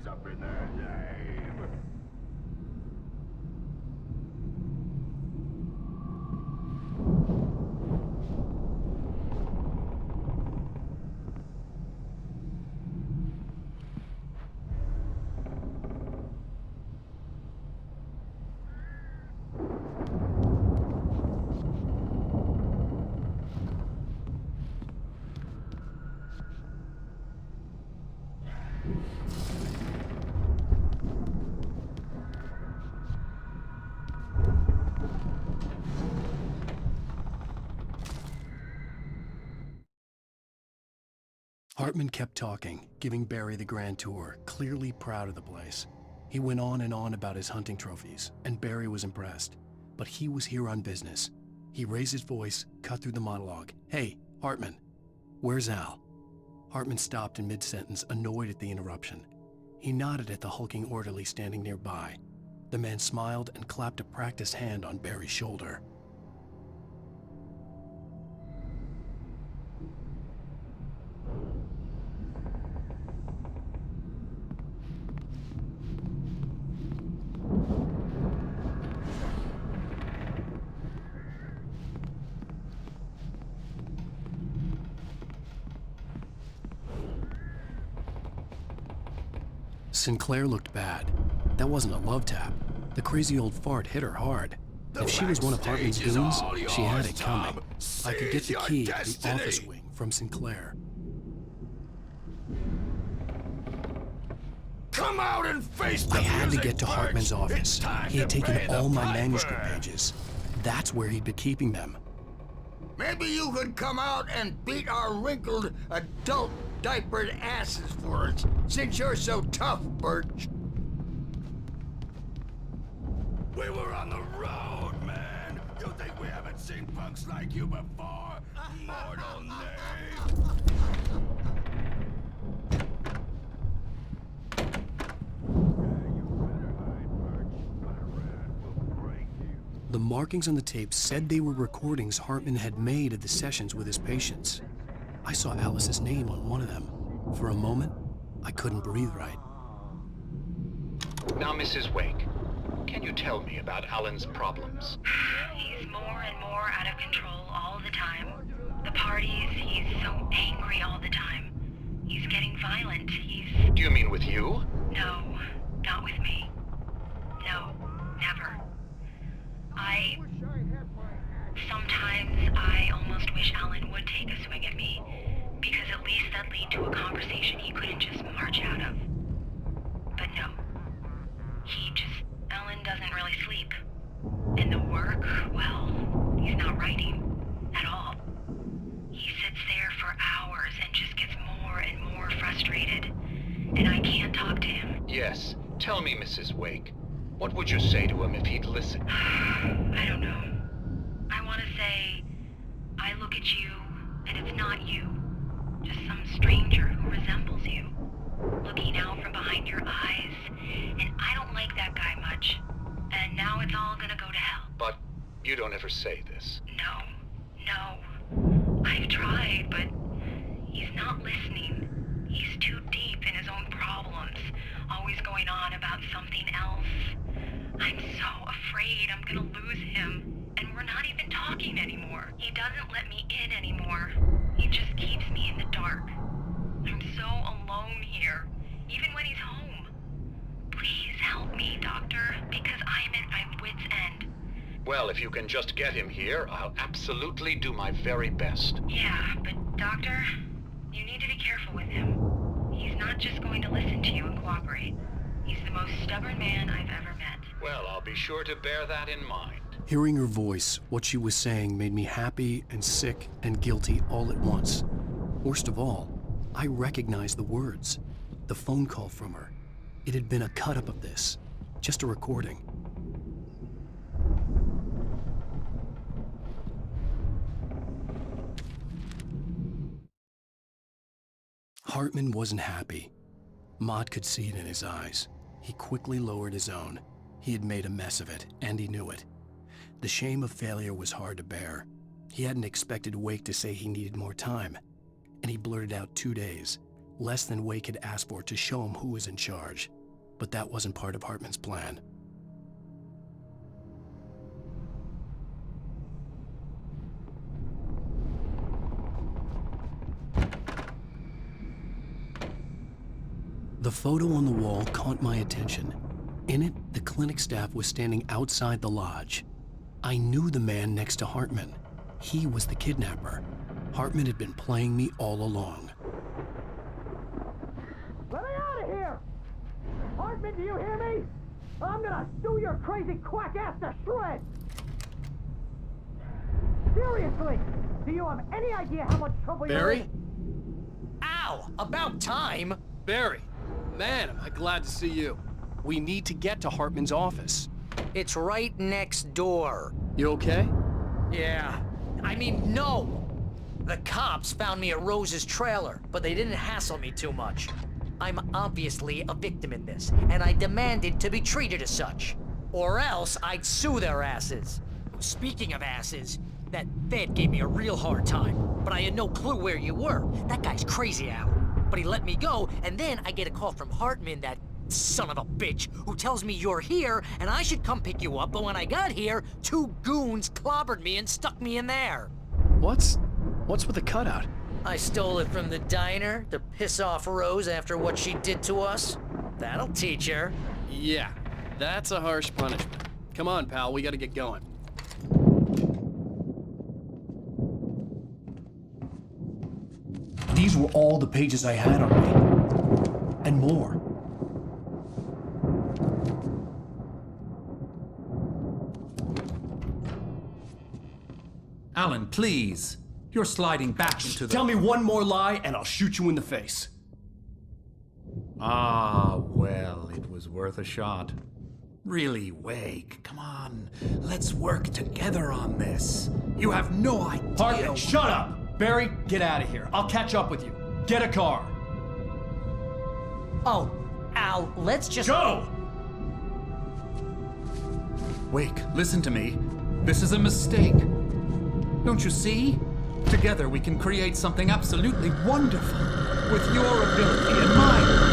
rise up in their name! Hartman kept talking, giving Barry the grand tour, clearly proud of the place. He went on and on about his hunting trophies, and Barry was impressed. But he was here on business. He raised his voice, cut through the monologue. "Hey, Hartman, where's Al?" Hartman stopped in mid-sentence, annoyed at the interruption. He nodded at the hulking orderly standing nearby. The man smiled and clapped a practiced hand on Barry's shoulder. Sinclair looked bad. That wasn't a love tap. The crazy old fart hit her hard. If she was one of Hartman's goons, she had it coming. I could get the key to the office wing from Sinclair. Come out and face the I had to music, get to Birch. Hartman's office. It's time He had to taken pay the all my piper. manuscript pages. That's where he'd been keeping them. Maybe you could come out and beat our wrinkled, adult, diapered asses for us, since you're so tough, Birch. We were on the road, man. You think we haven't seen punks like you before? Mortal name. The markings on the tape said they were recordings Hartman had made of the sessions with his patients. I saw Alice's name on one of them. For a moment, I couldn't breathe right. Now, Mrs. Wake, can you tell me about Alan's problems? He's more and more out of control all the time. The parties, he's so angry all the time. He's getting violent. Do you mean with you? No, not with me. No, never. Sometimes I almost wish Alan would take a swing at me, because at least that'd lead to a conversation he couldn't just march out of. But no. Alan doesn't really sleep. And the work, well, he's not writing at all. He sits there for hours and just gets more and more frustrated. And I can't talk to him. Yes. Tell me, Mrs. Wake. What would you say to him if he'd listen? I don't know. I want to say, I look at you, and it's not you. Just some stranger who resembles you. Looking out from behind your eyes, and I don't like that guy much. And now it's all gonna go to hell. But you don't ever say this. No. I've tried, but he's not listening. He's too deep in his own problems, always going on about something else. I'm so afraid I'm gonna lose him, and we're not even talking anymore. He doesn't let me in anymore. He just keeps me in the dark. I'm so alone here, even when he's home. Please help me, Doctor, because I'm at my wit's end. Well, if you can just get him here, I'll absolutely do my very best. Yeah, but Doctor, you need to be careful with him. He's not just going to listen to you and cooperate. He's the most stubborn man I've ever met. Well, I'll be sure to bear that in mind. Hearing her voice, what she was saying made me happy and sick and guilty all at once. Worst of all, I recognized the words. The phone call from her. It had been a cut-up of this. Just a recording. Hartman wasn't happy. Maude could see it in his eyes. He quickly lowered his own. He had made a mess of it, and he knew it. The shame of failure was hard to bear. He hadn't expected Wake to say he needed more time, and he blurted out 2 days. less than Wake had asked for to show him who was in charge. But that wasn't part of Hartman's plan. The photo on the wall caught my attention. In it, the clinic staff was standing outside the lodge. I knew the man next to Hartman. He was the kidnapper. Hartman had been playing me all along. Let me out of here! Hartman, do you hear me? I'm gonna sue your crazy quack ass to shreds! Seriously, do you have any idea how much trouble you're in? Ow! About time! Barry! Man, am I glad to see you. We need to get to Hartman's office. It's right next door. You okay? Yeah. I mean, no! The cops found me at Rose's trailer, but they didn't hassle me too much. I'm obviously a victim in this, and I demanded to be treated as such. Or else I'd sue their asses. Speaking of asses, that Fed gave me a real hard time, but I had no clue where you were. That guy's crazy, Al. But he let me go, and then I get a call from Hartman, that son of a bitch, who tells me you're here and I should come pick you up, but when I got here, 2 goons clobbered me and stuck me in there. What's with the cutout? I stole it from the diner to piss off Rose after what she did to us. That'll teach her. Yeah, that's a harsh punishment. Come on, pal, we gotta get going. These were all the pages I had on me. And more. Alan, please. You're sliding back into the... Tell me one more lie and I'll shoot you in the face. Ah, well, it was worth a shot. Really, Wake, come on. Let's work together on this. You have no idea... Hartman, shut up! Barry, get out of here. I'll catch up with you. Get a car. Oh, Al, let's just... Go! Wake, listen to me. This is a mistake. Don't you see? Together we can create something absolutely wonderful. With your ability and mine.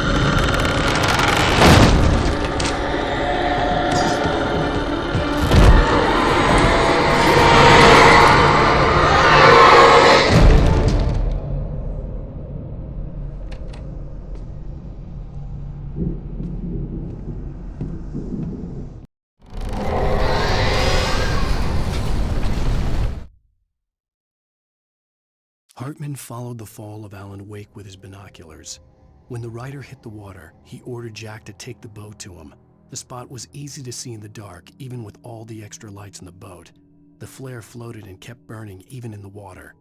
Hartman followed the fall of Alan Wake with his binoculars. When the rider hit the water, he ordered Jack to take the boat to him. The spot was easy to see in the dark, even with all the extra lights in the boat. The flare floated and kept burning even in the water.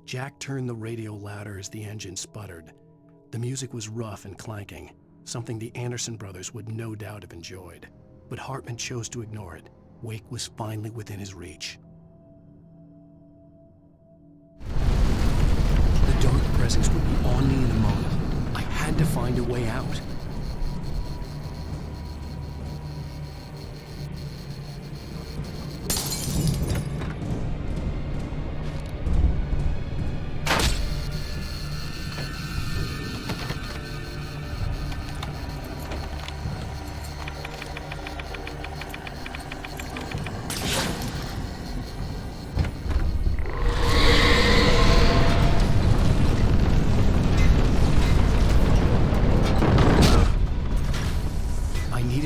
Jack turned the radio louder as the engine sputtered. The music was rough and clanking, something the Anderson brothers would no doubt have enjoyed. But Hartman chose to ignore it. Wake was finally within his reach. The dark presence would be on me in a moment. I had to find a way out.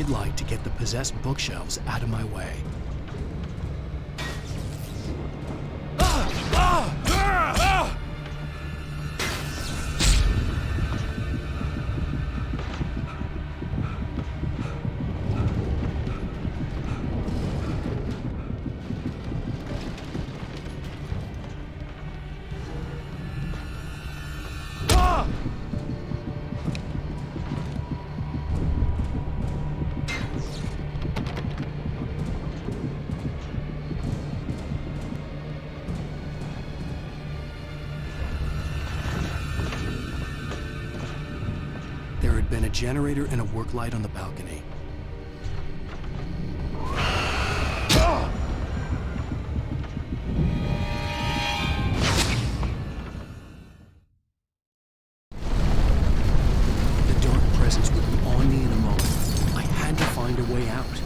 Light to get the possessed bookshelves out of my way. There had been a generator and a work light on the balcony. way out.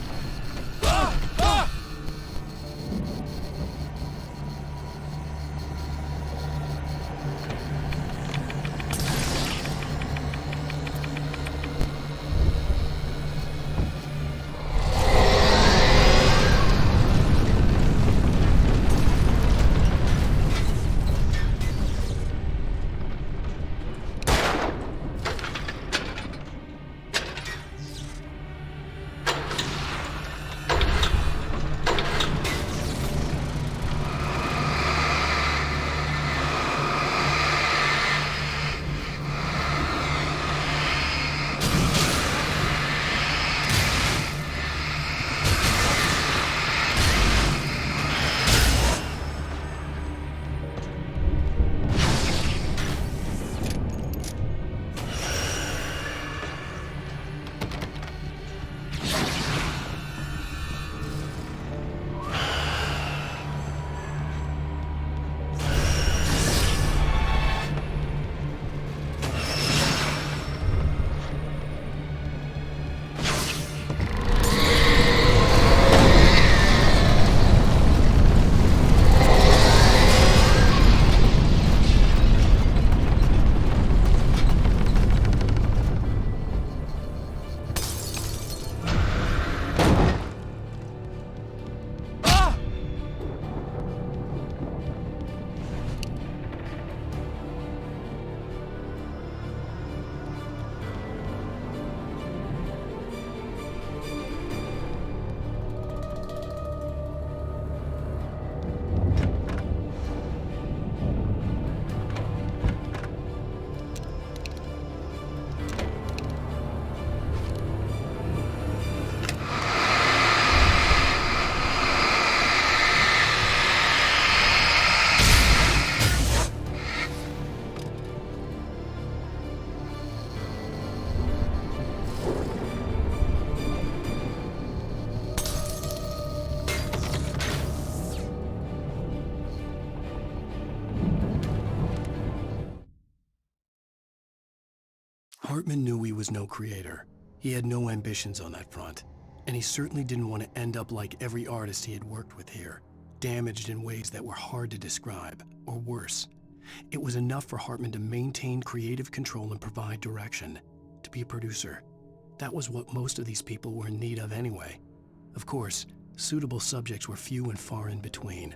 Hartman knew he was no creator. He had no ambitions on that front, and he certainly didn't want to end up like every artist he had worked with here, damaged in ways that were hard to describe, or worse. It was enough for Hartman to maintain creative control and provide direction, to be a producer. That was what most of these people were in need of anyway. Of course, suitable subjects were few and far in between.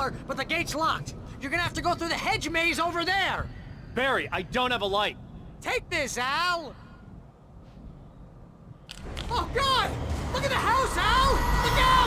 trailer, but the gate's locked. You're gonna have to go through the hedge maze over there. Barry, I don't have a light. Take this, Al! Oh, God! Look at the house, Al! Look out!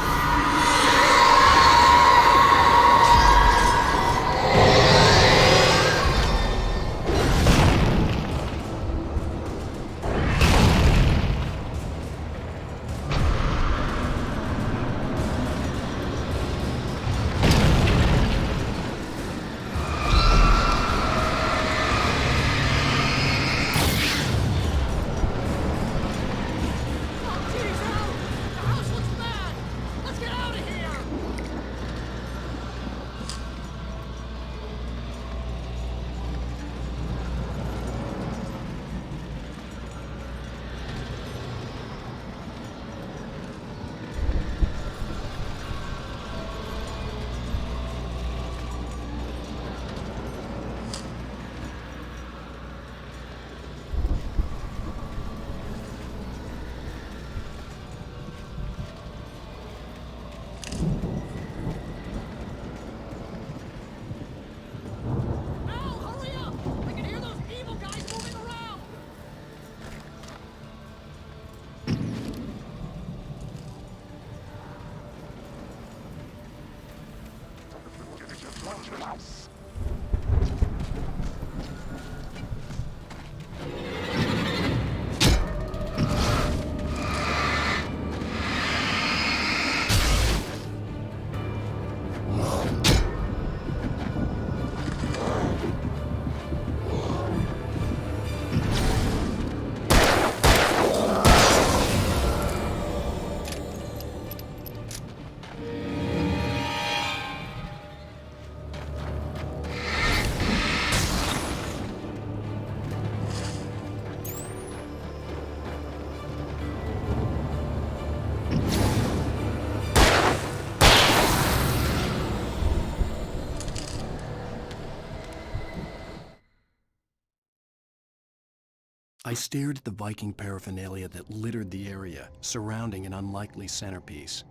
I stared at the Viking paraphernalia that littered the area, surrounding an unlikely centerpiece.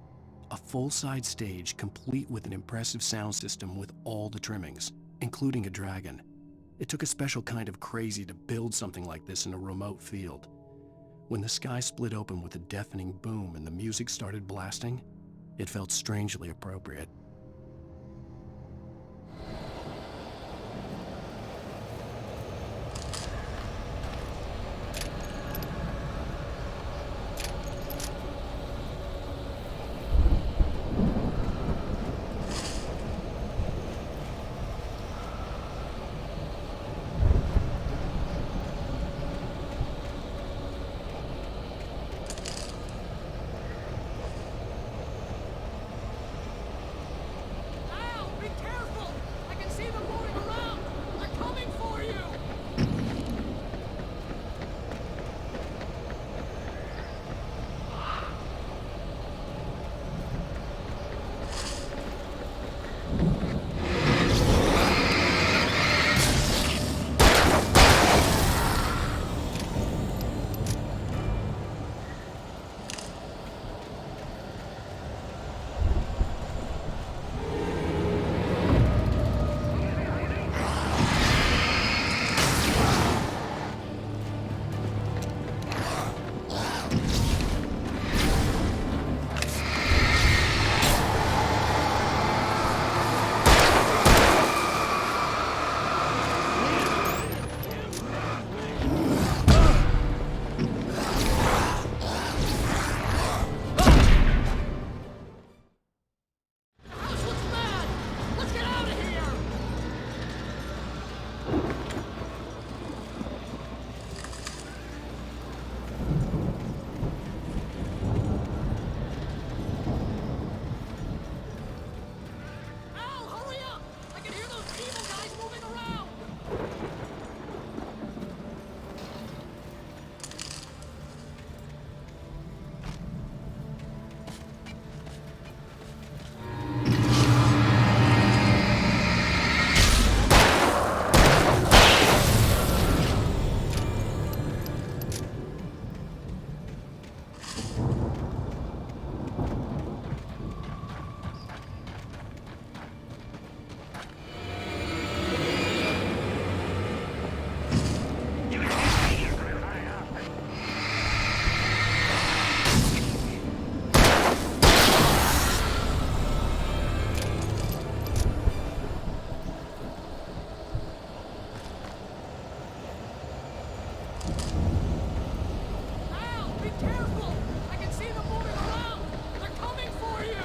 A full-size stage complete with an impressive sound system with all the trimmings, including a dragon. It took a special kind of crazy to build something like this in a remote field. When the sky split open with a deafening boom and the music started blasting, it felt strangely appropriate. Be careful! I can see them moving around! They're coming for you!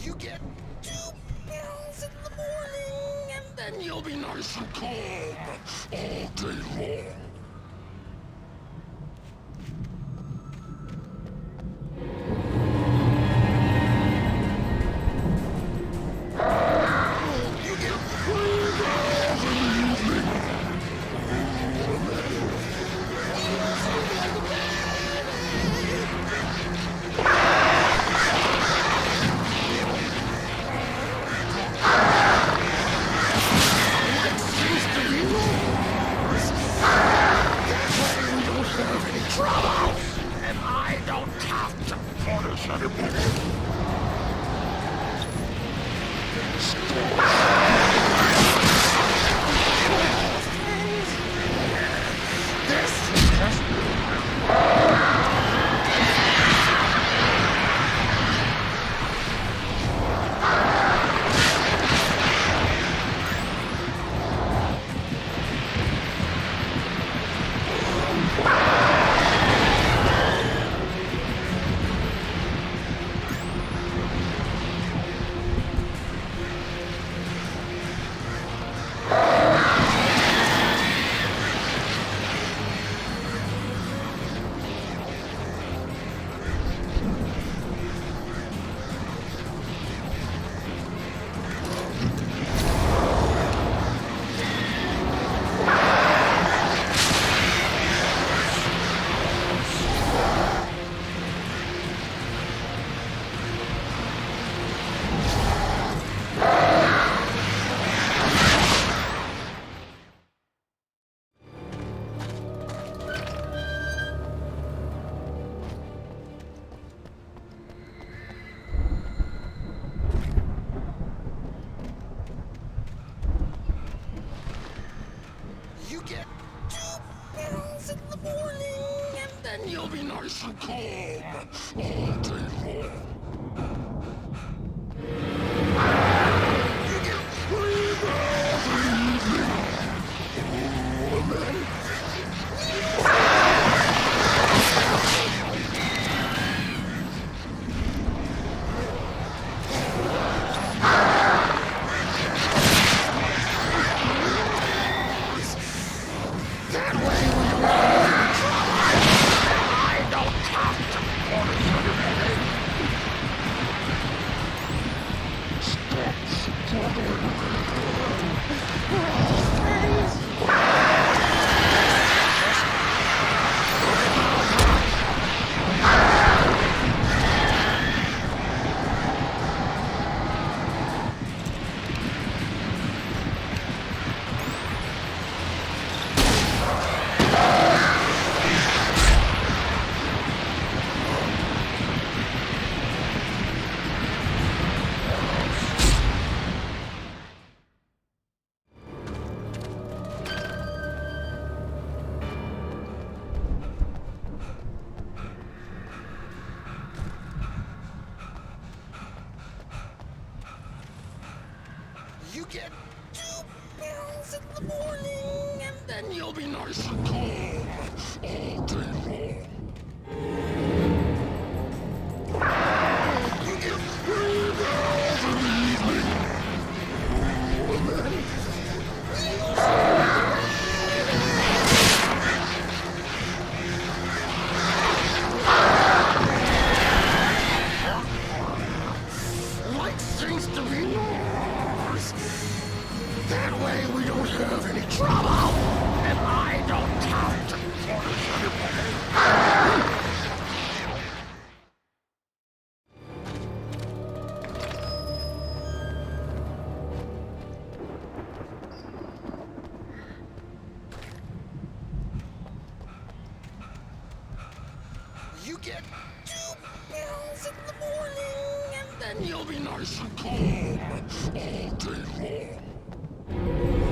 You get 2 pills in the morning, and then you'll be nice and calm all day long. You get 3 pills in the evening. Trouble, and I don't have to punish anybody. You get 2 pills in the morning, and then you'll be nice and calm all day long. You get 3 pills in the evening. And then I don't have to punish anybody. get 2 pills in the morning, and then you'll be nice and calm all day long. You get 3 pills in the evening. And then light seems to be yours. That way we don't have any trouble, and I don't have to punish anybody. You get 2 pills in the morning, and then you'll be nice and calm all day long.